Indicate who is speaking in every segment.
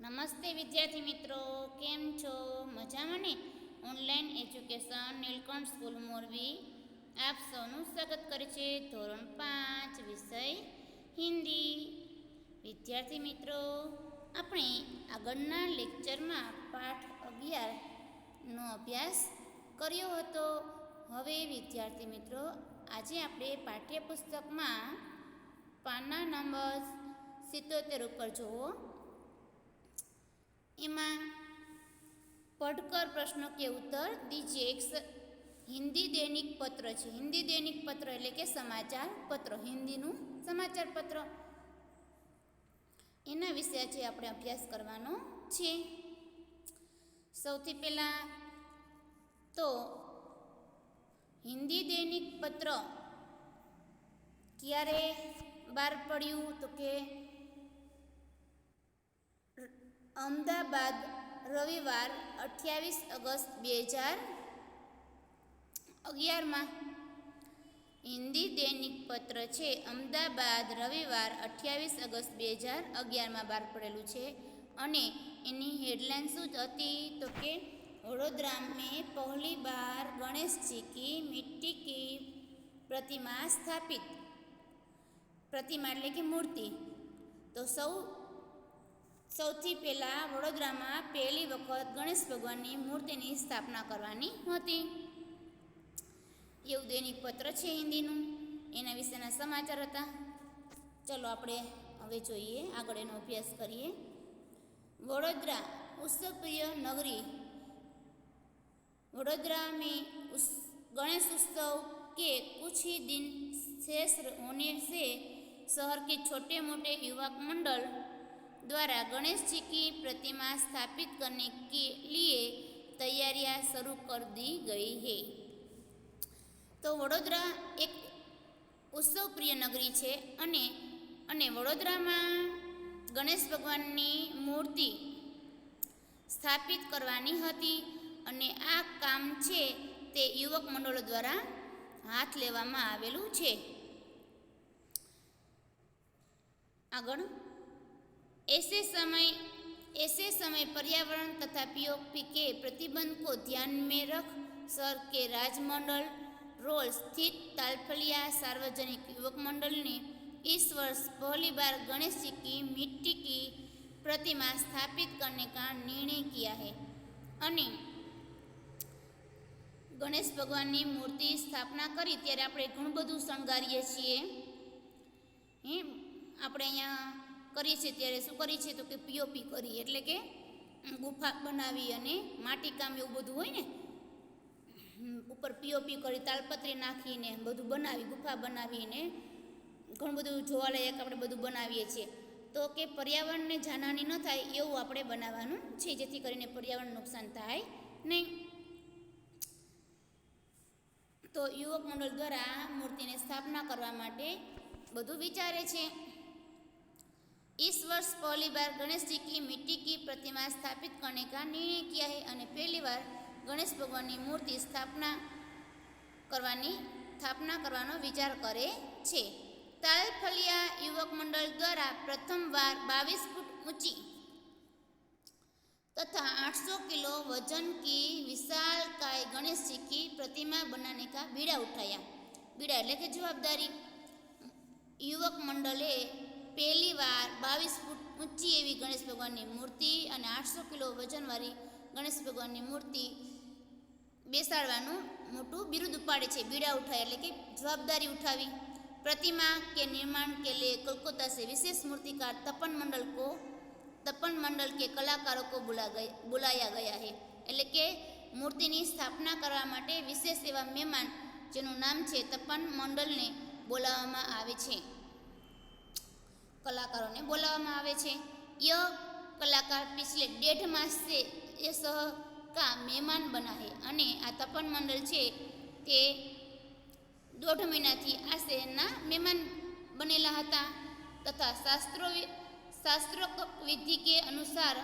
Speaker 1: નમસ્તે વિદ્યાર્થી મિત્રો, કેમ છો? મજામાં ને? Online education Nilkanth school Morbi આપ સૌનું સ્વાગત કરે છે. ધોરણ 5 વિષય હિન્દી. વિદ્યાર્થી મિત્રો, આપણે આગળના લેક્ચરમાં પાઠ 11નો અભ્યાસ કર્યો હતો. હવે વિદ્યાર્થી મિત્રો, આજે આપણે પાઠ્યપુસ્તકમાં પાના નંબર 77 ઉપર જુઓ. એમાં पढ़कर प्रश्नों के उत्तर दीजिए. एक हिंदी दैनिक पत्र है. हिंदी दैनिक पत्र એટલે કે સમાચાર પત્ર, હિન્દીનું સમાચાર પત્ર, એના વિશે આજે આપણે અભ્યાસ કરવાનો છે. સૌથી પહેલા તો હિન્દી દૈનિક પત્ર ક્યારે બહાર પડ્યું? તો કે અમદાવાદ, રવિવાર 28 ઓગસ્ટ 2011માં હિન્દી દૈનિક પત્ર છે. અમદાવાદ, રવિવાર 28 ઓગસ્ટ 2011માં બહાર પડેલું છે. અને એની હેડલાઇન શું હતી? તો કે વડોદરા में पहली बार गणेश जी की मिट्टी की प्रतिमा स्थापित. प्रतिमा એટલે કે મૂર્તિ. તો સૌથી પહેલાં વડોદરામાં પહેલી વખત ગણેશ ભગવાનની મૂર્તિની સ્થાપના કરવાની હતી. એવું દૈનિક પત્ર છે હિન્દીનું. એના વિશેના સમાચાર હતા. ચલો આપણે હવે જોઈએ, આગળ એનો અભ્યાસ કરીએ. વડોદરા उत्सव प्रिय नगरी. वडोदरा में गणेश उत्सव के कुछ ही दिन शेष होने से शहर के छोटे मोटे युवक मंडल द्वारा गणेश जी की प्रतिमा स्थापित करने के लिए तैयारियां शुरू कर दी गई है. तो वडोदरा एक उत्सव प्रिय नगरी है અને વડોદરામાં ગણેશ ભગવાનની મૂર્તિ સ્થાપિત કરવાની હતી. અને આ કામ છે તે યુવક મંડળો દ્વારા હાથ લેવામાં આવેલું છે. આગળ ऐसे समय पर्यावरण तथा पीओपी के प्रतिबंध को ध्यान में रख शहर के राजमंडल रोड स्थित तालफलिया सार्वजनिक युवक मंडल ने इस वर्ष पहली बार गणेश जी की मिट्टी की प्रतिमा स्थापित करने का निर्णय किया है. અને ગણેશ ભગવાનની મૂર્તિ સ્થાપના કરી ત્યારે આપણે ઘણું બધું શણગારીએ છીએ. આપણે અહીંયા કરીએ છીએ ત્યારે શું કરીએ છીએ? તો કે પીઓપી કરી, એટલે કે ગુફા બનાવી અને માટીકામ એવું બધું હોય ને, ઉપર પીઓપી કરી તાલપત્રી નાખીને બધું બનાવી, ગુફા બનાવીને ઘણું બધું જોવાલાયક આપણે બધું બનાવીએ છીએ. તો કે પર્યાવરણને જાનહાની ન થાય એવું આપણે બનાવવાનું છે, જેથી કરીને પર્યાવરણ નુકસાન થાય નહીં. તો યુવક મંડળ દ્વારા મૂર્તિને સ્થાપના કરવા માટે બધું વિચારે છે. इस वर्ष पहली बार गणेश जी की मिट्टी की प्रतिमा स्थापित करने का निर्णय किया है. અને પહેલી વાર ગણેશ ભગવાનની મૂર્તિ સ્થાપના કરવાનો વિચાર કરે છે. તાલફલિયા યુવક મંડળ દ્વારા પ્રથમવાર 22 फुट ऊंची तथा 800 किलो वजन की विशालकाय गणेश जी की प्रतिमा बनाने का बीड़ा उठाया. बीड़ा એટલે કે જવાબદારી. યુવક મંડળે પહેલી વાર 22 ફૂટ ઊંચી એવી ગણેશ ભગવાનની મૂર્તિ અને 800 કિલો વજનવાળી ગણેશ ભગવાનની મૂર્તિ બેસાડવાનું મોટું બિરુદ ઉપાડે છે. બીડા ઉઠાય એટલે કે જવાબદારી ઉઠાવી. प्रतिमा के निर्माण के लिए कोलकाता से विशेष मूर्तिकार तपन मंडल के कलाकारों को बुलाया गया है. એટલે કે મૂર્તિની સ્થાપના કરવા માટે વિશેષ એવા મહેમાન જેનું નામ છે તપન મંડલને બોલાવવામાં આવે છે, कलाकारों बोलावવામાં આવે છે. यह कलाकार पिछले 1.5 मास से ये शहर का मेहमान बना है. અને આ તપન મંડળ છે તે 1.5 મહિનાથી આ શહેરના મહેમાન બનેલા હતા. તથા शास्त्रों विधि के अनुसार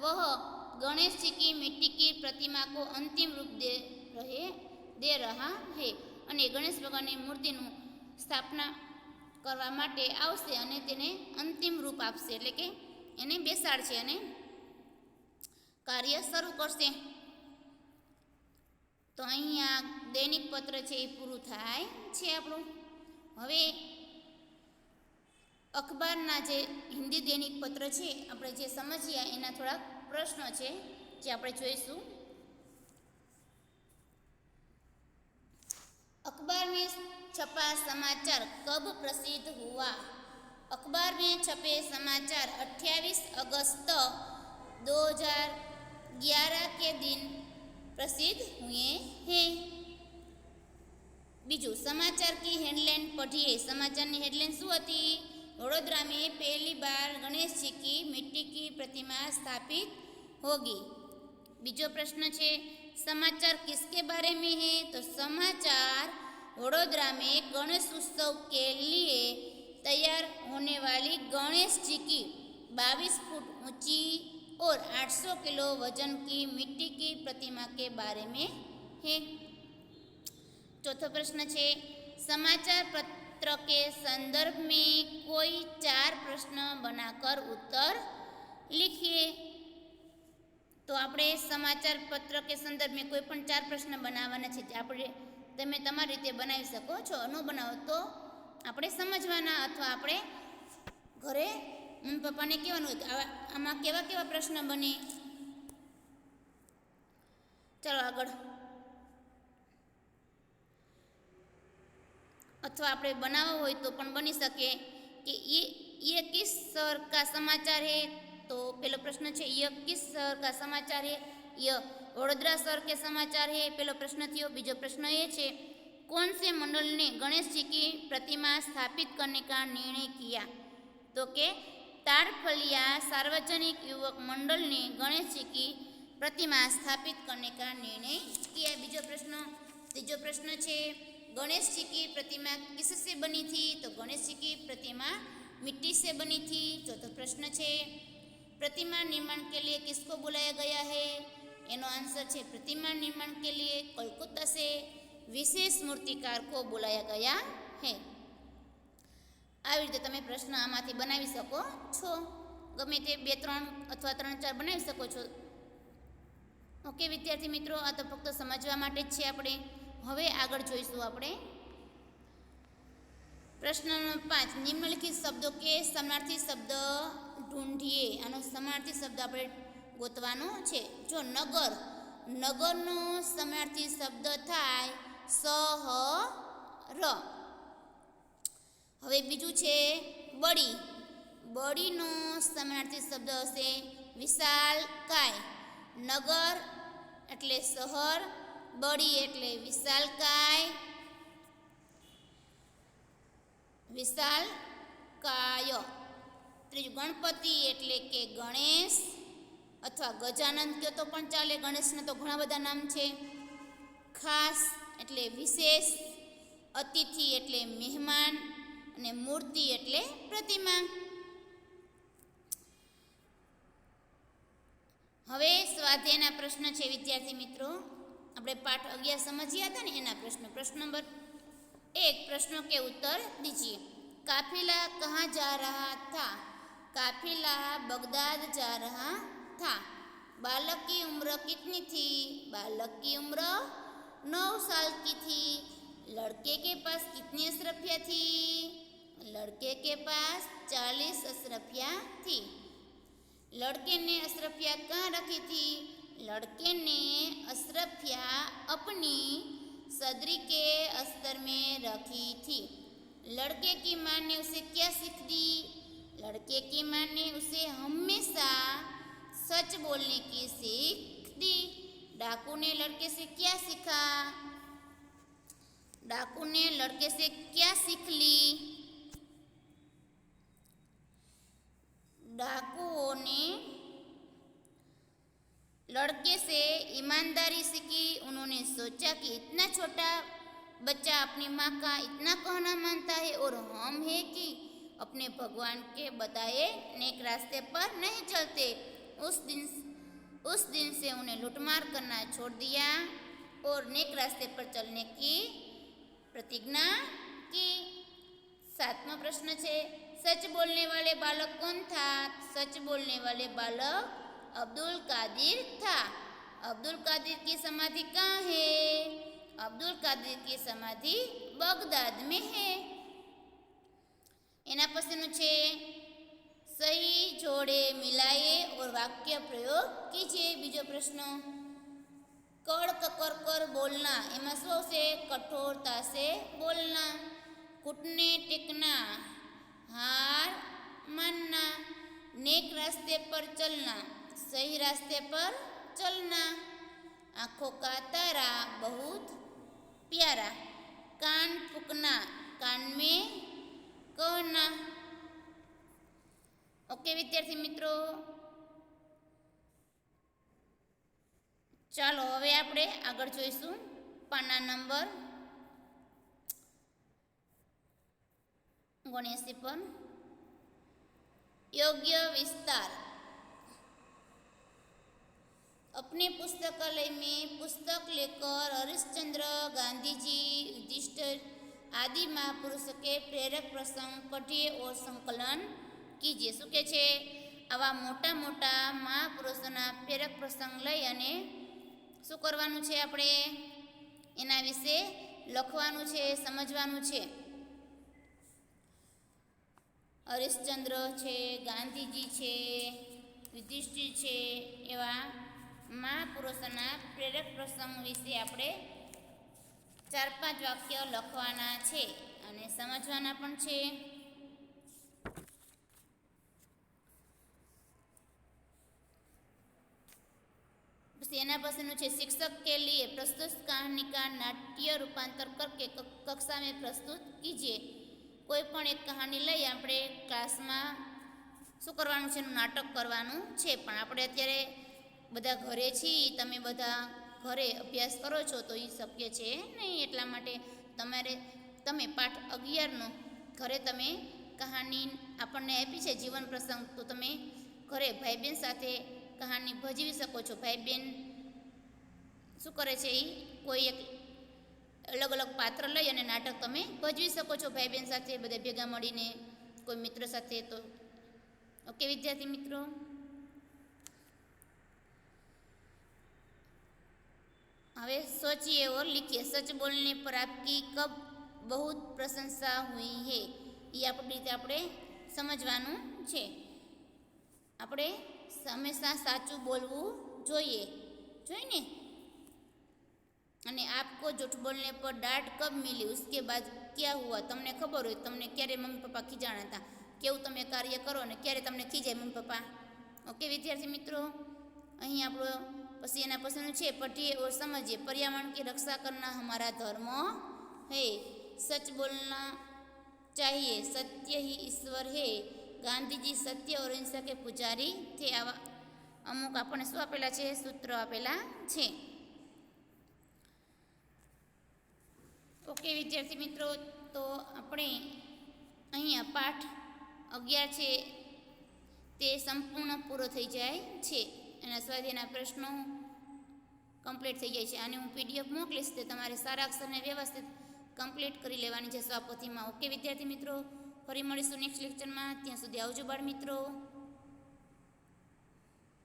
Speaker 1: वह गणेश जी की मिट्टी की प्रतिमा को अंतिम रूप दे रहा है. અને ગણેશ ભગવાનની મૂર્તિનું સ્થાપના કરવા માટે આવશે અને તેને અંતિમ રૂપ આપશે, એટલે કે એને બેસાડશે અને કાર્ય શરૂ કરશે. તો અહીંયા દૈનિક પત્ર છે એ પૂરું થાય છે આપણું. હવે અખબારના જે હિન્દી દૈનિક પત્ર છે આપણે જે સમજીએ એના થોડાક પ્રશ્નો છે જે આપણે જોઈશું. अखबार में छपा समाचार कब प्रसिद्ध हुआ? अखबार में छपे समाचार 28 अगस्त 2011 के दिन प्रसिद्ध हुए हैं. बीजू समाचार की हेडलाइन पढ़िए. समाचार की हेडलाइन शू थी? वडोदरा में पहली बार गणेश जी की मिट्टी की प्रतिमा स्थापित होगी. बीजो प्रश्न है समाचार किसके बारे में है? तो समाचार वडोदरा में गणेश उत्सव के लिए तैयार होने वाली गणेश जी की 22 फुट ऊंची और 800 किलो वजन की मिट्टी की प्रतिमा के बारे में है. चौथा प्रश्न है समाचार पत्र के संदर्भ में कोई 4 प्रश्न बनाकर उत्तर लिखिए. तो આપણે સમાચાર પત્ર કે સંદર્ભમાં કોઈ પણ 4 પ્રશ્ન બનાવવાના છે તે આપણે તમે તમારી રીતે બનાવી શકો છો. ન બનાવો તો આપણે સમજવાના અથવા આપણે ઘરે મમ્મી પપ્પાને કહેવાનું આમાં કેવા કેવા પ્રશ્ન બને. ચાલો આગળ. અથવા આપણે બનાવવો હોય તો પણ બની શકે કે ये किस शहर का समाचार है? तो पहला प्रश्न है ये किस शहर का समाचार है? यह वडोदरा शहर के समाचार है. पहला प्रश्न थयो. बीजो प्रश्न ये है कौन से मंडल ने गणेश जी की प्रतिमा स्थापित करने का निर्णय किया? तो के ताड़फलिया सार्वजनिक युवक मंडल ने गणेश जी की प्रतिमा स्थापित करने का निर्णय किया. बीजो प्रश्न. तीजो प्रश्न है गणेश जी की प्रतिमा किससे बनी थी? तो गणेश जी की प्रतिमा मिट्टी से बनी थी. चौथा प्रश्न है प्रतिमा निर्माण के लिए किसको बुलाया गया है? एनो आंसर है प्रतिमा निर्माण के लिए कोलकाता से विशेष मूर्तिकार को बुलाया गया है. આવી રીતે તમે પ્રશ્ન આમાંથી બનાવી શકો છો. ગમે તે 2-3 અથવા 3-4 બનાવી શકો છો. ઓકે વિદ્યાર્થી મિત્રો, આ તો ફક્ત સમજવા માટે જ છે આપણે. હવે આગળ જોઈશું આપણે प्रश्न नंबर 5 निम्नलिखित शब्दों के समानार्थी शब्द ढूंढिए. आनो समानार्थी शब्द આપણે ગોતવાનો છે. જો નગર, નગરનો સમાનાર્થી શબ્દ થાય શહર. હવે બીજું છે બડી, બડીનો સમાનાર્થી શબ્દ હશે વિશાલકાય. નગર એટલે શહેર, બડી એટલે વિશાલકાય, વિશાલકાય. ત્રીજું ગણપતિ એટલે કે ગણેશ અથવા ગજાનંદ કહો તો પણ ચાલે. ગણેશના તો ઘણા બધા નામ છે. ખાસ એટલે વિશેષ, અતિથિ એટલે મહેમાન અને મૂર્તિ એટલે પ્રતિમા. હવે સ્વાધ્યાયના પ્રશ્ન છે વિદ્યાર્થી મિત્રો. આપણે પાઠ 11 સમજ્યા હતા ને એના પ્રશ્ન. પ્રશ્ન નંબર 1 प्रश्नों के उत्तर दीजिए. काफिला कहाँ जा रहा था? काफिला बगदाद जा रहा था. बालक की उम्र कितनी थी? बालक की उम्र 9 साल की थी. लड़के के पास कितनी अशरफियाँ थी? लड़के के पास 40 अशरफियाँ थी. लड़के ने अशरफियाँ कहाँ रखी थी? लड़के ने अशरफियाँ अपनी सदरी के अस्तर में रखी थी. लड़के की माँ ने उसे क्या सीख दी? लड़के की माँ ने उसे हमेशा सच बोलने की सीख दी. डाकू ने लड़के से क्या सीखा? डाकू ने लड़के से क्या सीख ली? डाकुओं ने लड़के से ईमानदारी सीखी. उन्होंने सोचा कि इतना छोटा बच्चा अपनी माँ का इतना कहना मानता है और हम है कि अपने भगवान के बताए नेक रास्ते पर नहीं चलते. उस दिन से उन्हें लूटमार करना छोड़ दिया और नेक रास्ते पर चलने की प्रतिज्ञा की. 7वां प्रश्न है सच बोलने वाले बालक कौन था? सच बोलने वाले बालक अब्दुल कादिर था। अब्दुल कादिर की समाधि कहाँ है? अब्दुल कादिर की समाधि बगदाद में है। एना पछीનું છે सही जोड़े मिलाए और वाक्य प्रयोग कीजिए। बीजो प्रश्न, कड़ ककर कर बोलना, एમાં શું આવશે? कठोरता से बोलना। घुटने टेकना, हार मानना। नेक रास्ते पर चलना, सही रास्ते पर चलना। आँखों का तारा बहुत प्यारा। कान फूकना, कान में कहना। ओके विद्यार्थी मित्रों, ચાલો હવે આપણે આગળ જોઈશું પાના નંબર 79 પર योग्य विस्तार। अपने पुस्तकालय में पुस्तक लेकर हरिश्चंद्र, गांधी जी, युधिष्ठिर आदि महापुरुष के प्रेरक प्रसंग पढ़िए और संकलन कीजिए। શું કહે છે? આવા મોટા મોટા મહાપુરુષોના પ્રેરક પ્રસંગ લઈ અને શું કરવાનું છે? આપણે એના વિશે લખવાનું છે, સમજવાનું છે। હરિશ્ચંદ્ર છે, ગાંધીજી છે, યુધિષ્ઠિર છે, એવા મહાપુરુષોના પ્રેરક પ્રસંગ વિશે આપણે 4-5 વાક્ય લખવાના છે અને સમજવાના પણ છે। सेना पसंद है शिक्षक के लिए प्रस्तुत कहानी का नाट्य रूपांतर करके कक्षा में प्रस्तुत कीजिए। कोईपण एक कहानी लई आपणे क्लास में शुं करवानुं छे? नाटक करवानुं छे। पण आपणे अत्यारे बधा घरे छीए, तमे बधा घरे अभ्यास करो छो तो ई शक्य छे नहीं। एटला माटे तमे पाठ 11 नो घरे तमे कहानी आपणे आपी छे जीवन प्रसंग, तो तमे घरे भाई बेन साथे कहानी भजवी सको छो। भाई बेन शुं करे छे? कोई एक अलग अलग पात्र लई अने नाटक तमे भजवी सको छो भाई बेन साथे, बधा भेगा मळीने, कोई मित्र साथे। तो ओके विद्यार्थी मित्रों, हवे सोचिए और लिखिए। सच बोलने पर आपकी कब बहुत प्रशंसा हुई है? ये आपणी रीते आपणे समजवानुं छे। आपणे हमेशा साचुं बोलवुं जोईए ने। अने आपको झूठ बोलने पर डांट कब मिली? उसके बाद क्या हुआ? तमने खबर हो तमने क्यारे मम्मी पप्पा खीजाणा था? केवुं तमे कार्य करो ने क्यारे तमने खीजाय मम्मी पप्पा? ओके विद्यार्थी मित्रों, अहीं आपणो पछी एना पछीनुं छे पढ़िए और समझिए। पर्यावरण की रक्षा करना हमारा धर्म है। सच बोलना चाहिए, सत्य ही ईश्वर है। गांधी जी सत्य और अहिंसा के पुजारी थे। आवा अमुक आपणे शुं आपेला छे? सूत्र आपेला छे। ओके विद्यार्थी मित्रों, तो अपने अहींया पाठ 11 छे ते संपूर्ण पूरो थई जाय छे। एना स्वाध्यायना प्रश्नो कम्प्लीट थई जाय छे। आने हूँ पीडीएफ मोकलीश, ते तमारे सारा अक्षरने व्यवस्थित कम्प्लीट करी लेवानी छे स्वापोथीमां। ओके विद्यार्थी मित्रों, फरी मळीशुं नेक्स्ट लेक्चरमां। त्यां सुधी आवजो बाळ मित्रों।